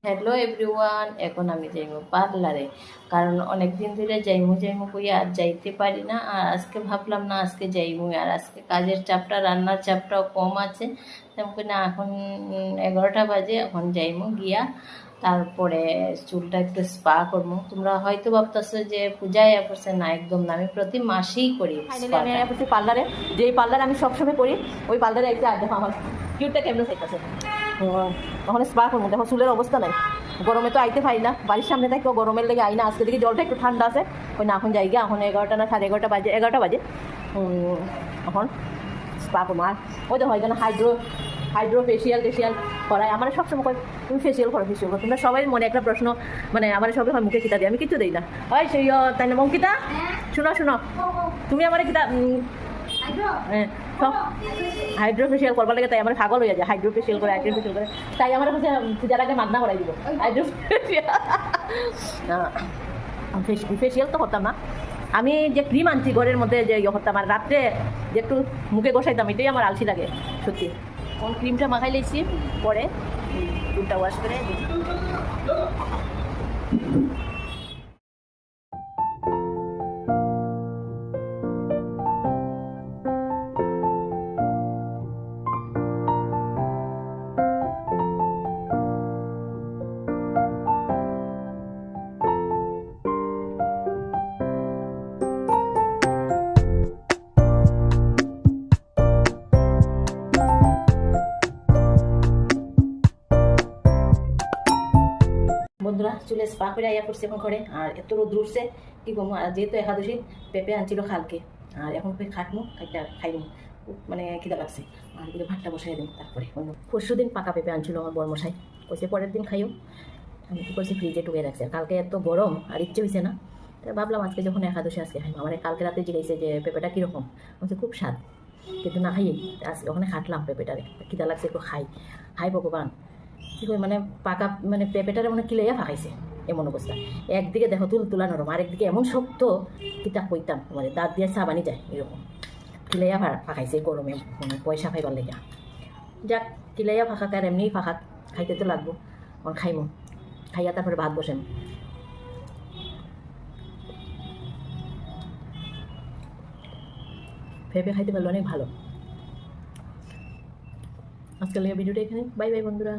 Hello everyone, এখন আমি যাইমু পার্লারে। কারণ অনেক দিন ধরে যাইমু যাইমু কইয়া আর যাইতে পারি না। আর আজকে ভাবলাম না আজকে যাইমু, আর আজকে কাজের চাপটা রান্নার চাপটাও কম আছে। তেমন না এখন 11টা বাজে, এখন যাইমু গিয়া তারপরে চুলটা একটু স্পা করবো। তোমরা হয়তো ভাবতেছো যে পূজায় করছে, না একদম না, আমি প্রতি মাসেই করি ফাইনালি আমি স্পাটা। আসছি পার্লারে, যে পার্লারে আমি সবসময় করি ওই পার্লারে একটা দেখো আমার কিউটটা কেমন চাইতেছে। ওখানে স্পা করবো, দেখো চুলের অবস্থা নাই, গরমে তো আইতে পারি না, বাড়ির সামনে থাকো গরমের লেগে আই না। আজকে দিকে জলটা একটু ঠান্ডা আছে, ওই না এখন জায়গা, এখন 11টা না 11:30 বাজে, 11টা বাজে। এখন স্পা করবো। আর ওই দেখো এখানে হাইড্রো ফেসিয়াল করায়। আমার সবসময় কয় তুমি ফেসিয়াল করো। তোমরা সবাই মনে একটা প্রশ্ন, মানে আমার সবাই হয় মুখে কিতা দিই, আমি কিছু দিই না। ওই সেই তাই না অঙ্কিতা, শোনো তুমি আমার কিতা সব হাইড্রো ফেসিয়াল করবার লাগে, তাই আমার পাগল হয়ে যায়। হাইড্রো ফেসিয়াল করে তাই আমার কাছে পূজার আগে মাগনা করাই দিব হাইড্রো ফেসিয়াল তো করতাম না। আমি যে ক্রিম আনছি ঘরের মধ্যে যে ইয়ে করতাম, আর রাত্রে যে একটু মুখে বসাইতাম, এটাই আমার আলসি লাগে সত্যি। কোন ক্রিমটা মাখাই লেছি, পরে চুলটা ওয়াশ করে বন্ধুরা চুলে স্পা করে আইয়া করছে এখন ঘরে। আর এত রোদ উঠছে কি করবো, আর যেহেতু একাদশী পেঁপে আনছিল খালকে, আর এখন খাটমু খাইমু, মানে খিদা লাগছে। আর কিন্তু ভাতটা বসাই দিন তারপরে। পরশু দিন পাকা পেঁপে আনছিল আমার বড়মশাই, কইছে পরের দিন খাইও। আমি কি করছি ফ্রিজে টুকে রাখছি, আর কালকে এত গরম আর ইচ্ছে হয়েছে না, তাই ভাবলাম আজকে যখন একাদশী আজকে খাইমু। আমার কালকে রাতে জিজ্ঞাসা যে পেঁপেটা কীরকম, বলছে খুব স্বাদ, কিন্তু না খাইয়ে আজকে ওখানে খাটলাম পেঁপেটারে, খিদা লাগছে একটু হাই ভগবান কী করে, মানে পাকা মানে পেঁপেটারে মানে কিলাইয়া ফাঁকাইছে এমন অবস্থা। একদিকে দেখো তুলা নরম, আরেকদিকে এমন শক্ত, কিতা কইতাম, মানে দাঁত দিয়ে চা বানি যায় এরকম। কিলাইয়া ফাঁকাইছে গরমে, মানে পয়সা খাইবার লেগে। যাক, কিলাইয়া ফাঁকাক আর এমনিই ফাঁকাক, খাইতে তো লাগবো। এখন খাইমু, খাইয়া তারপরে ভাত বসেন। পেঁপে খাইতে পারলে অনেক ভালো। আজকাল ভিডিওটা এখানে, বাই বাই বন্ধুরা।